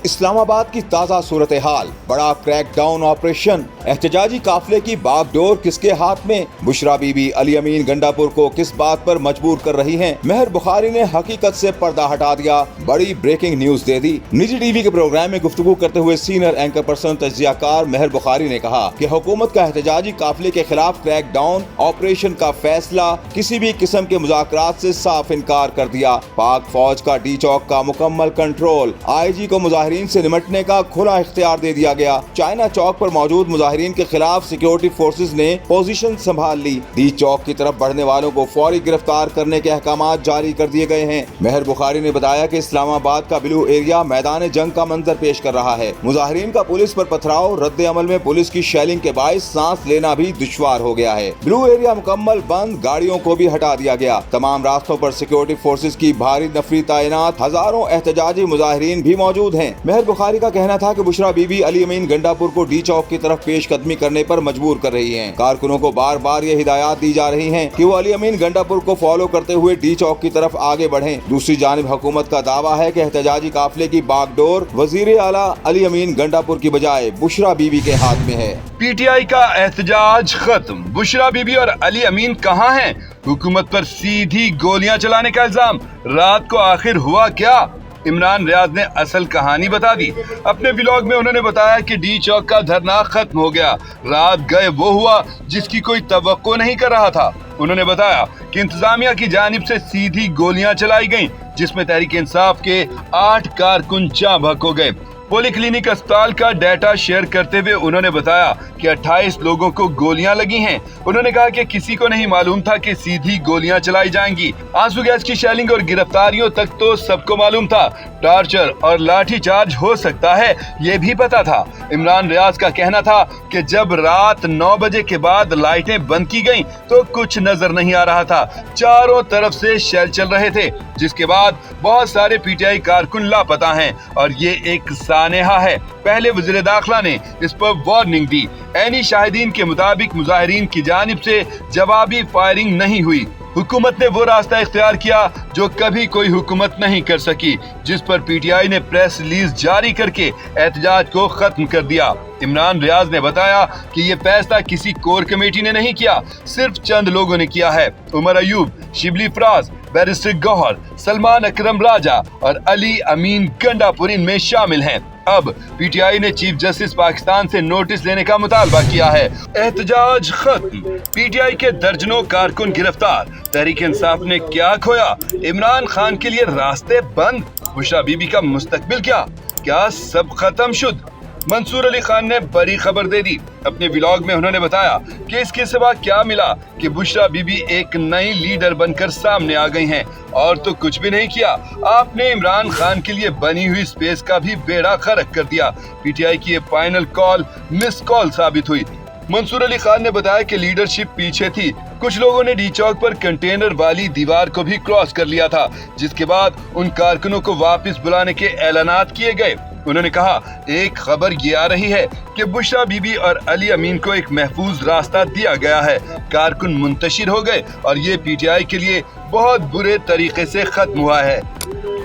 اسلام آباد کی تازہ صورتحال، بڑا کریک ڈاؤن آپریشن، احتجاجی قافلے کی باغ ڈور کس کے ہاتھ میں؟ بشرا بی بی علی امین گنڈاپور کو کس بات پر مجبور کر رہی ہیں؟ مہر بخاری نے حقیقت سے پردہ ہٹا دیا، بڑی بریکنگ نیوز دے دی۔ نجی ٹی وی کے پروگرام میں گفتگو کرتے ہوئے سینئر اینکر پرسن تجزیہ کار مہر بخاری نے کہا کہ حکومت کا احتجاجی قافلے کے خلاف کریک ڈاؤن آپریشن کا فیصلہ کسی بھی قسم کے مذاکرات سے صاف انکار کر دیا۔ پاک فوج کا ڈی چوک کا مکمل کنٹرول، آئی جی کو مظاہرین سے نمٹنے کا کھلا اختیار دے دیا گیا۔ چائنا چوک پر موجود مظاہرین کے خلاف سیکیورٹی فورسز نے پوزیشن سنبھال لی۔ ڈی چوک کی طرف بڑھنے والوں کو فوری گرفتار کرنے کے احکامات جاری کر دیے گئے ہیں۔ مہر بخاری نے بتایا کہ اسلام آباد کا بلو ایریا میدان جنگ کا منظر پیش کر رہا ہے۔ مظاہرین کا پولیس پر پتھراؤ، رد عمل میں پولیس کی شیلنگ کے باعث سانس لینا بھی دشوار ہو گیا ہے۔ بلو ایریا مکمل بند، گاڑیوں کو بھی ہٹا دیا گیا۔ تمام راستوں پر سیکیورٹی فورسز کی بھاری نفری تعینات، ہزاروں احتجاجی مظاہرین بھی موجود ہیں۔ مہر بخاری کا کہنا تھا کہ بشرا بی بی علی امین گنڈاپور کو ڈی چوک کی طرف پیش قدمی کرنے پر مجبور کر رہی ہیں۔ کارکنوں کو بار بار یہ ہدایات دی جا رہی ہیں کہ وہ علی امین گنڈاپور کو فالو کرتے ہوئے ڈی چوک کی طرف آگے بڑھیں۔ دوسری جانب حکومت کا دعویٰ ہے کہ احتجاجی قافلے کی باغ ڈور وزیر اعلیٰ علی امین گنڈاپور کی بجائے بشرا بی بی کے ہاتھ میں ہے۔ پی ٹی آئی کا احتجاج ختم، بشرا بی بی اور علی امین کہاں ہیں؟ حکومت پر سیدھی گولیاں چلانے کا الزام، رات کو آخر ہوا کیا؟ عمران ریاض نے اصل کہانی بتا دی۔ اپنے ولاگ میں انہوں نے بتایا کہ ڈی چوک کا دھرنا ختم ہو گیا، رات گئے وہ ہوا جس کی کوئی توقع نہیں کر رہا تھا۔ انہوں نے بتایا کہ انتظامیہ کی جانب سے سیدھی گولیاں چلائی گئیں، جس میں تحریک انصاف کے 8 کارکن جاں بحق ہو گئے۔ پولی کلینک اسپتال کا ڈیٹا شیئر کرتے ہوئے انہوں نے بتایا کہ 28 لوگوں کو گولیاں لگی ہیں۔ انہوں نے کہا کہ کسی کو نہیں معلوم تھا کہ سیدھی گولیاں چلائی جائیں گی۔ آنسو گیس کی شیلنگ اور گرفتاریوں تک تو سب کو معلوم تھا، ٹارچر اور لاٹھی چارج ہو سکتا ہے یہ بھی پتا تھا۔ عمران ریاض کا کہنا تھا کہ جب رات 9 بجے کے بعد لائٹیں بند کی گئیں تو کچھ نظر نہیں آ رہا تھا، چاروں طرف سے شیل چل رہے تھے، جس کے بعد بہت سارے پی ٹی آئی کارکن لاپتہ ہیں اور یہ ایک سانحہ ہے۔ پہلے وزیر داخلہ نے اس پر وارننگ دی۔ عینی شاہدین کے مطابق مظاہرین کی جانب سے جوابی فائرنگ نہیں ہوئی۔ حکومت نے وہ راستہ اختیار کیا جو کبھی کوئی حکومت نہیں کر سکی، جس پر پی ٹی آئی نے پریس ریلیز جاری کر کے احتجاج کو ختم کر دیا۔ عمران ریاض نے بتایا کہ یہ فیصلہ کسی کور کمیٹی نے نہیں کیا، صرف چند لوگوں نے کیا ہے۔ عمر ایوب، شبلی فراز، بیرسٹر گوہر، سلمان اکرم راجہ اور علی امین گنڈاپور ان میں شامل ہیں۔ اب پی ٹی آئی نے چیف جسٹس پاکستان سے نوٹس لینے کا مطالبہ کیا ہے۔ احتجاج ختم، پی ٹی آئی کے درجنوں کارکن گرفتار، تحریک انصاف نے کیا کھویا؟ عمران خان کے لیے راستے بند، بشرا بی بی کا مستقبل کیا سب ختم شد؟ منصور علی خان نے بڑی خبر دے دی۔ اپنے ولاگ میں انہوں نے بتایا کہ اس کے سوا کیا ملا کہ بشرا بی بی ایک نئی لیڈر بن کر سامنے آ گئی ہیں، اور تو کچھ بھی نہیں کیا۔ آپ نے عمران خان کے لیے بنی ہوئی سپیس کا بھی بیڑا غرق کر دیا۔ پی ٹی آئی کی یہ فائنل کال مس کال ثابت ہوئی۔ منصور علی خان نے بتایا کہ لیڈرشپ پیچھے تھی، کچھ لوگوں نے ڈی چوک پر کنٹینر والی دیوار کو بھی کراس کر لیا تھا، جس کے بعد ان کارکنوں کو واپس بلانے کے اعلانات کیے گئے۔ انہوں نے کہا ایک خبر یہ آ رہی ہے کہ بشرا بی بی اور علی امین کو ایک محفوظ راستہ دیا گیا ہے، کارکن منتشر ہو گئے اور یہ پی ٹی آئی کے لیے بہت برے طریقے سے ختم ہوا ہے۔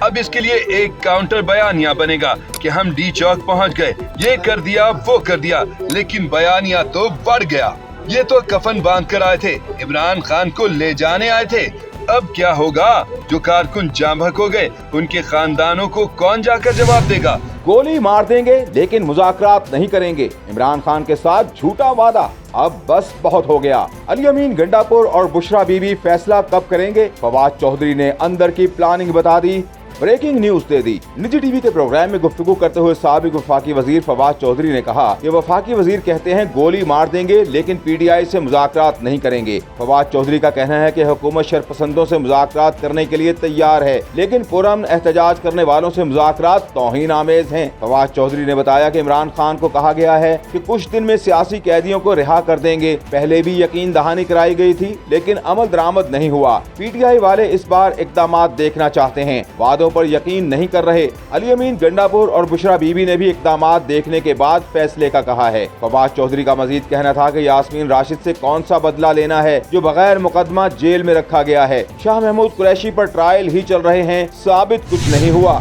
اب اس کے لیے ایک کاؤنٹر بیانیہ بنے گا کہ ہم ڈی چوک پہنچ گئے، یہ کر دیا وہ کر دیا، لیکن بیانیہ تو بڑھ گیا۔ یہ تو کفن باندھ کر آئے تھے، عمران خان کو لے جانے آئے تھے۔ اب کیا ہوگا؟ جو کارکن جاں بحق ہو گئے ان کے خاندانوں کو کون جا کر جواب دے گا؟ گولی مار دیں گے لیکن مذاکرات نہیں کریں گے، عمران خان کے ساتھ جھوٹا وعدہ، اب بس بہت ہو گیا۔ علی امین گنڈاپور اور بشرا بی بی فیصلہ کب کریں گے؟ فواد چودھری نے اندر کی پلاننگ بتا دی، بریکنگ نیوز دے دی۔ نجی ٹی وی کے پروگرام میں گفتگو کرتے ہوئے سابق وفاقی وزیر فواد چودھری نے کہا کہ وفاقی وزیر کہتے ہیں گولی مار دیں گے لیکن پی ٹی آئی سے مذاکرات نہیں کریں گے۔ فواد چودھری کا کہنا ہے کہ حکومت شرپسندوں سے مذاکرات کرنے کے لیے تیار ہے، لیکن پرامن احتجاج کرنے والوں سے مذاکرات توہین آمیز ہیں۔ فواد چودھری نے بتایا کہ عمران خان کو کہا گیا ہے کہ کچھ دن میں سیاسی قیدیوں کو رہا کر دیں گے، پہلے بھی یقین دہانی کرائی گئی تھی لیکن عمل درآمد نہیں ہوا۔ پی ٹی آئی والے اس بار اقدامات دیکھنا چاہتے ہیں، وعدوں پر یقین نہیں کر رہے۔ علی امین گنڈاپور اور بشرا بی بی نے بھی اقدامات دیکھنے کے بعد فیصلے کا کہا ہے۔ فواد چودھری کا مزید کہنا تھا کہ یاسمین راشد سے کون سا بدلہ لینا ہے جو بغیر مقدمہ جیل میں رکھا گیا ہے؟ شاہ محمود قریشی پر ٹرائل ہی چل رہے ہیں، ثابت کچھ نہیں ہوا۔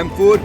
M4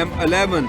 M11